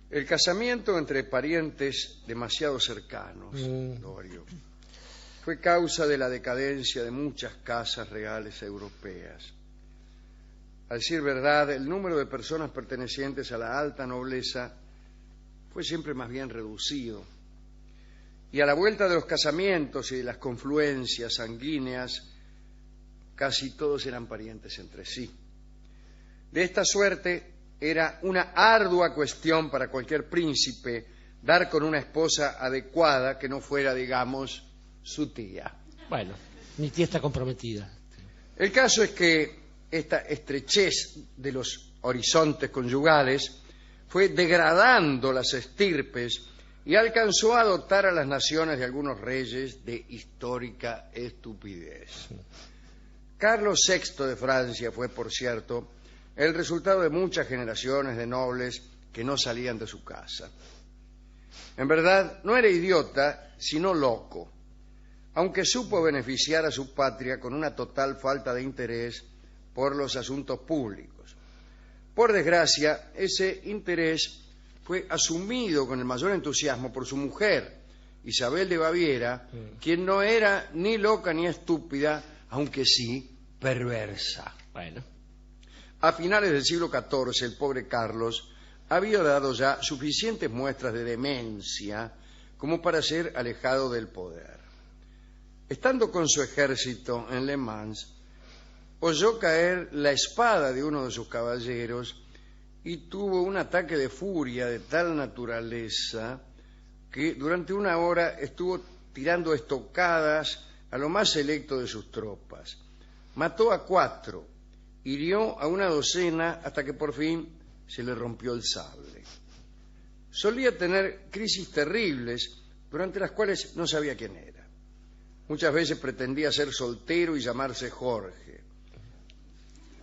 El casamiento entre parientes demasiado cercanos, Dorio, fue causa de la decadencia de muchas casas reales europeas. A decir verdad, el número de personas pertenecientes a la alta nobleza fue siempre más bien reducido. Y a la vuelta de los casamientos y de las confluencias sanguíneas, casi todos eran parientes entre sí. De esta suerte, era una ardua cuestión para cualquier príncipe dar con una esposa adecuada que no fuera, digamos, su tía. Bueno, mi tía está comprometida. El caso es que esta estrechez de los horizontes conyugales fue degradando las estirpes y alcanzó a dotar a las naciones de algunos reyes de histórica estupidez. Carlos VI de Francia fue, por cierto, el resultado de muchas generaciones de nobles que no salían de su casa. En verdad, no era idiota, sino loco, aunque supo beneficiar a su patria con una total falta de interés por los asuntos públicos. Por desgracia, ese interés fue asumido con el mayor entusiasmo por su mujer, Isabel de Baviera, quien no era ni loca ni estúpida, aunque sí perversa. Bueno. A finales del siglo XIV, el pobre Carlos había dado ya suficientes muestras de demencia como para ser alejado del poder. Estando con su ejército en Le Mans, oyó caer la espada de uno de sus caballeros y tuvo un ataque de furia de tal naturaleza que durante una hora estuvo tirando estocadas a lo más selecto de sus tropas. Mató a 4, hirió a una docena hasta que por fin se le rompió el sable. Solía tener crisis terribles durante las cuales no sabía quién era. Muchas veces pretendía ser soltero y llamarse Jorge.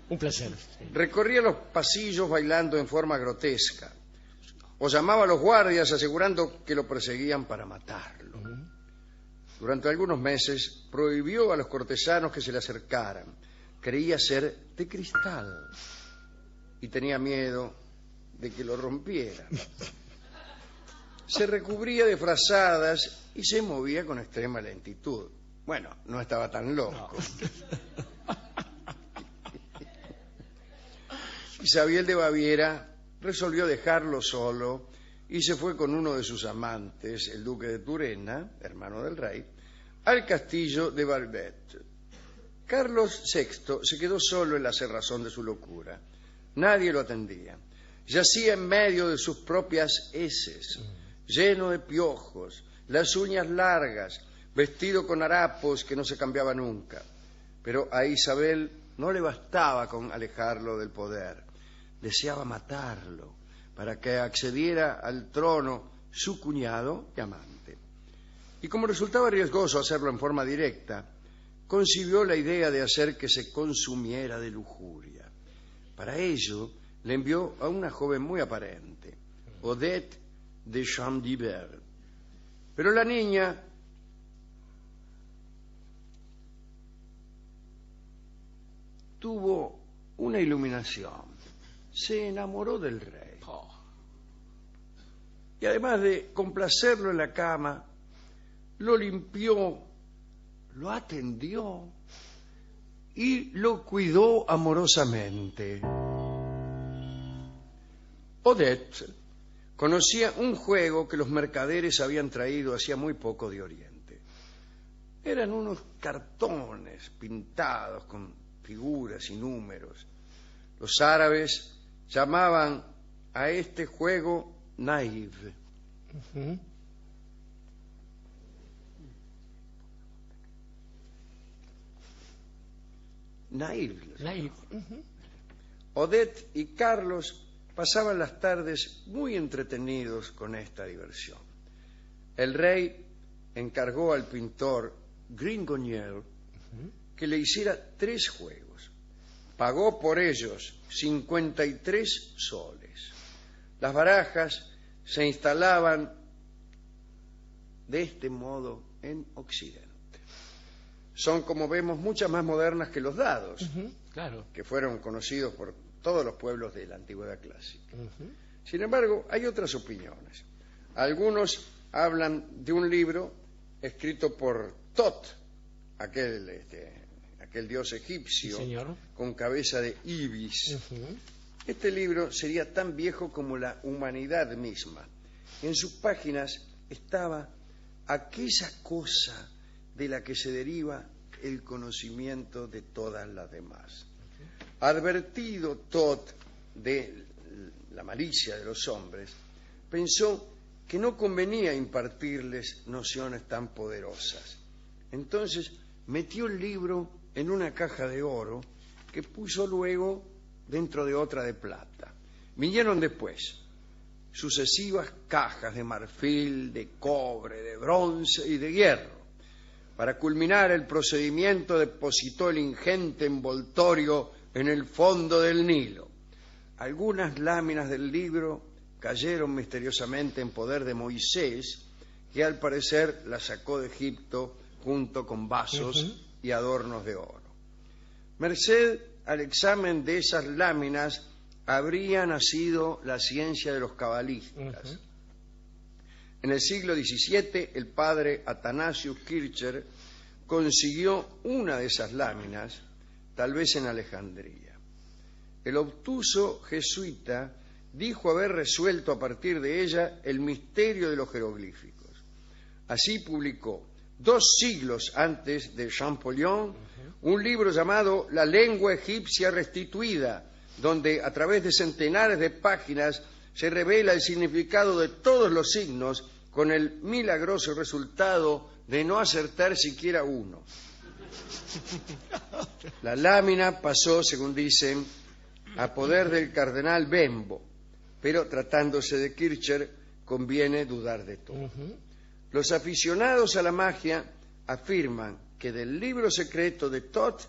Un placer. Recorría los pasillos bailando en forma grotesca o llamaba a los guardias asegurando que lo perseguían para matarlo. Durante algunos meses prohibió a los cortesanos que se le acercaran. Creía ser de cristal y tenía miedo de que lo rompieran. Se recubría de frazadas y se movía con extrema lentitud. Bueno, no estaba tan loco. No. Isabel de Baviera resolvió dejarlo solo y se fue con uno de sus amantes, el duque de Turena, hermano del rey, al castillo de Barbette. Carlos VI se quedó solo en la cerrazón de su locura. Nadie lo atendía. Yacía en medio de sus propias heces, lleno de piojos, las uñas largas, vestido con harapos que no se cambiaba nunca. Pero a Isabel no le bastaba con alejarlo del poder. Deseaba matarlo para que accediera al trono su cuñado y amante. Y como resultaba riesgoso hacerlo en forma directa, concibió la idea de hacer que se consumiera de lujuria. Para ello, le envió a una joven muy aparente, Odette de Chandibert. Pero la niña tuvo una iluminación. Se enamoró del rey. Y además de complacerlo en la cama, lo limpió, lo atendió y lo cuidó amorosamente. Odette conocía un juego que los mercaderes habían traído hacía muy poco de Oriente. Eran unos cartones pintados con figuras y números. Los árabes llamaban a este juego Naïve. Naïve. Odette y Carlos pasaban las tardes muy entretenidos con esta diversión. El rey encargó al pintor Gringonier que le hiciera 3 juegos. Pagó por ellos 53 soles. Las barajas se instalaban de este modo en Occidente. Son, como vemos, muchas más modernas que los dados, Claro. que fueron conocidos por todos los pueblos de la antigüedad clásica. Sin embargo, hay otras opiniones. Algunos hablan de un libro escrito por Tot, aquel dios egipcio, Sí, señor. con cabeza de ibis. Ujú. Este libro sería tan viejo como la humanidad misma. En sus páginas estaba aquella cosa de la que se deriva el conocimiento de todas las demás. Advertido Tot de la malicia de los hombres, pensó que no convenía impartirles nociones tan poderosas. Entonces metió el libro en una caja de oro que puso luego dentro de otra de plata. Vinieron después sucesivas cajas de marfil, de cobre, de bronce y de hierro. Para culminar el procedimiento depositó el ingente envoltorio en el fondo del Nilo. Algunas láminas del libro cayeron misteriosamente en poder de Moisés, que al parecer las sacó de Egipto junto con vasos y adornos de oro. Merced al examen de esas láminas habría nacido la ciencia de los cabalistas. En el siglo XVII, el padre Athanasius Kircher consiguió una de esas láminas, tal vez en Alejandría. El obtuso jesuita dijo haber resuelto a partir de ella el misterio de los jeroglíficos. Así publicó, 2 siglos antes de Champollion, un libro llamado La lengua egipcia restituida, donde a través de centenares de páginas se revela el significado de todos los signos, con el milagroso resultado de no acertar siquiera uno. La lámina pasó, según dicen, a poder del cardenal Bembo, pero tratándose de Kircher conviene dudar de todo. Los aficionados a la magia afirman que del libro secreto de Tot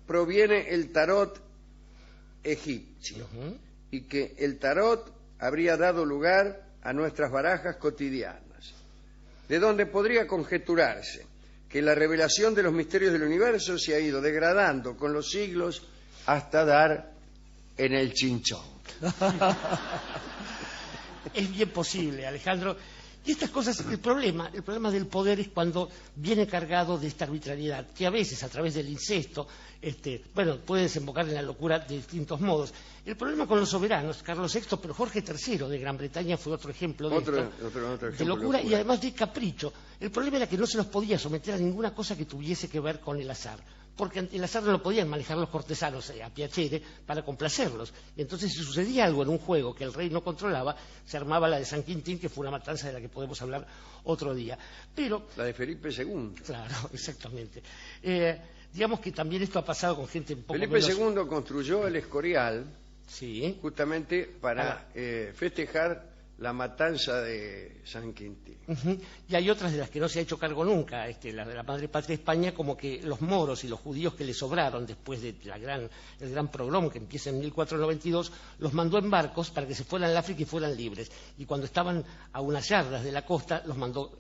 proviene el tarot egipcio y que el tarot habría dado lugar a nuestras barajas cotidianas, de donde podría conjeturarse que la revelación de los misterios del universo se ha ido degradando con los siglos hasta dar en el chinchón. Es bien posible, Alejandro. Y estas cosas, el problema del poder es cuando viene cargado de esta arbitrariedad, que a veces a través del incesto, puede desembocar en la locura de distintos modos. El problema con los soberanos, Carlos VI, pero Jorge III de Gran Bretaña fue otro ejemplo de de locura y además de capricho. El problema era que no se los podía someter a ninguna cosa que tuviese que ver con el azar, porque el azar no lo podían manejar los cortesanos a piacere para complacerlos. Entonces, si sucedía algo en un juego que el rey no controlaba, se armaba la de San Quintín, que fue una matanza de la que podemos hablar otro día. Pero la de Felipe II. Claro, exactamente. Digamos que también esto ha pasado con gente un poco Felipe menos... II construyó el Escorial sí, justamente para festejar la matanza de San Quintín. Y hay otras de las que no se ha hecho cargo nunca, la de la madre patria España, como que los moros y los judíos que le sobraron después de el gran pogrom que empieza en 1492, los mandó en barcos para que se fueran al África y fueran libres. Y cuando estaban a unas yardas de la costa, los mandó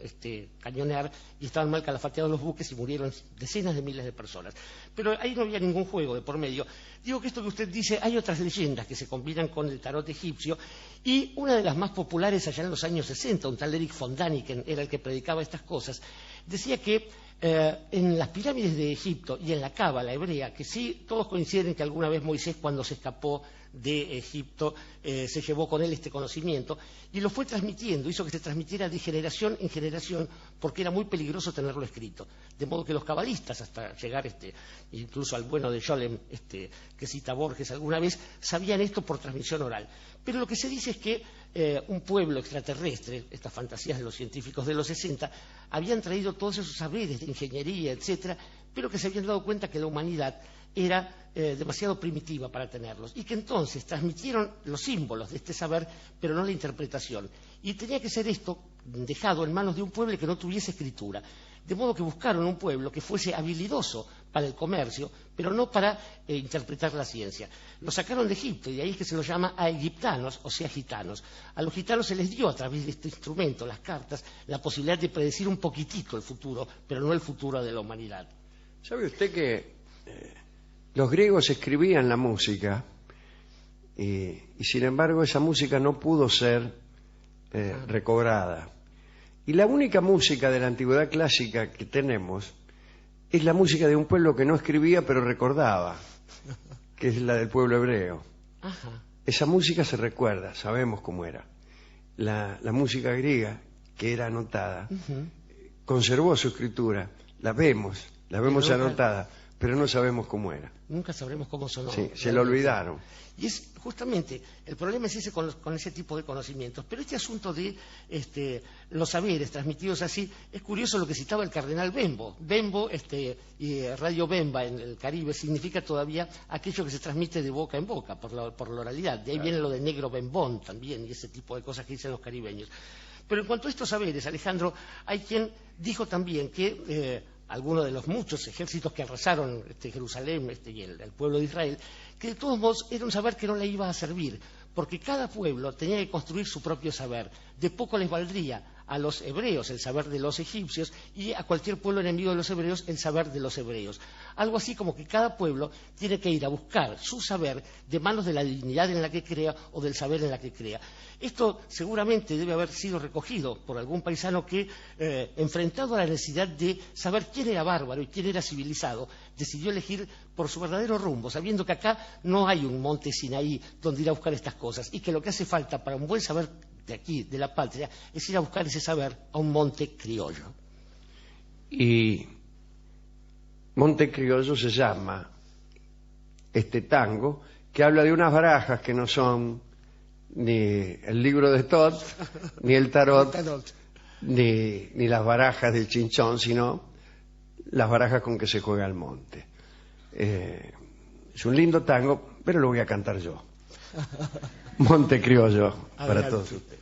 cañonear y estaban mal calafateados los buques y murieron decenas de miles de personas. Pero ahí no había ningún juego de por medio. Digo que esto que usted dice, hay otras leyendas que se combinan con el tarot egipcio, y una de las más populares allá en los años 60, un tal Eric von Daniken era el que predicaba estas cosas, decía que en las pirámides de Egipto y en la cábala hebrea, que sí, todos coinciden que alguna vez Moisés, cuando se escapó de Egipto, se llevó con él este conocimiento y lo fue transmitiendo, hizo que se transmitiera de generación en generación, porque era muy peligroso tenerlo escrito. De modo que los cabalistas, hasta llegar incluso al bueno de Scholem, que cita Borges alguna vez, sabían esto por transmisión oral. Pero lo que se dice es que un pueblo extraterrestre, estas fantasías de los científicos de los 60, habían traído todos esos saberes de ingeniería, etcétera, pero que se habían dado cuenta que la humanidad era demasiado primitiva para tenerlos, y que entonces transmitieron los símbolos de este saber, pero no la interpretación. Y tenía que ser esto dejado en manos de un pueblo que no tuviese escritura. De modo que buscaron un pueblo que fuese habilidoso para el comercio, pero no para interpretar la ciencia. Lo sacaron de Egipto, y de ahí es que se los llama aegiptanos, o sea, gitanos. A los gitanos se les dio, a través de este instrumento, las cartas, la posibilidad de predecir un poquitito el futuro, pero no el futuro de la humanidad. ¿Sabe usted que los griegos escribían la música y sin embargo esa música no pudo ser recobrada. Y la única música de la antigüedad clásica que tenemos es la música de un pueblo que no escribía pero recordaba, que es la del pueblo hebreo. Ajá. Esa música se recuerda, sabemos cómo era. La música griega, que era anotada, conservó su escritura, la vemos anotada, pero no sabemos cómo era. Nunca sabremos cómo sonó. Sí, se lo olvidaron. Y es justamente, el problema es ese con ese tipo de conocimientos. Pero este asunto de los saberes transmitidos así, es curioso lo que citaba el cardenal Bembo. Bembo y Radio Bemba en el Caribe significa todavía aquello que se transmite de boca en boca, por la oralidad. De ahí viene lo de negro bembón también, y ese tipo de cosas que dicen los caribeños. Pero en cuanto a estos saberes, Alejandro, hay quien dijo también que algunos de los muchos ejércitos que arrasaron Jerusalén y el pueblo de Israel, que de todos modos era un saber que no le iba a servir, porque cada pueblo tenía que construir su propio saber. De poco les valdría a los hebreos el saber de los egipcios y a cualquier pueblo enemigo de los hebreos el saber de los hebreos. Algo así como que cada pueblo tiene que ir a buscar su saber de manos de la divinidad en la que crea o del saber en la que crea. Esto seguramente debe haber sido recogido por algún paisano que, enfrentado a la necesidad de saber quién era bárbaro y quién era civilizado, decidió elegir por su verdadero rumbo, sabiendo que acá no hay un monte Sinaí donde ir a buscar estas cosas y que lo que hace falta para un buen saber de aquí, de la patria, es ir a buscar ese saber a un monte criollo. Y monte criollo se llama este tango, que habla de unas barajas que no son ni el libro de Tot, ni el tarot, ni las barajas del chinchón, sino las barajas con que se juega al monte. Es un lindo tango, pero lo voy a cantar yo. Monte criollo para todos ustedes.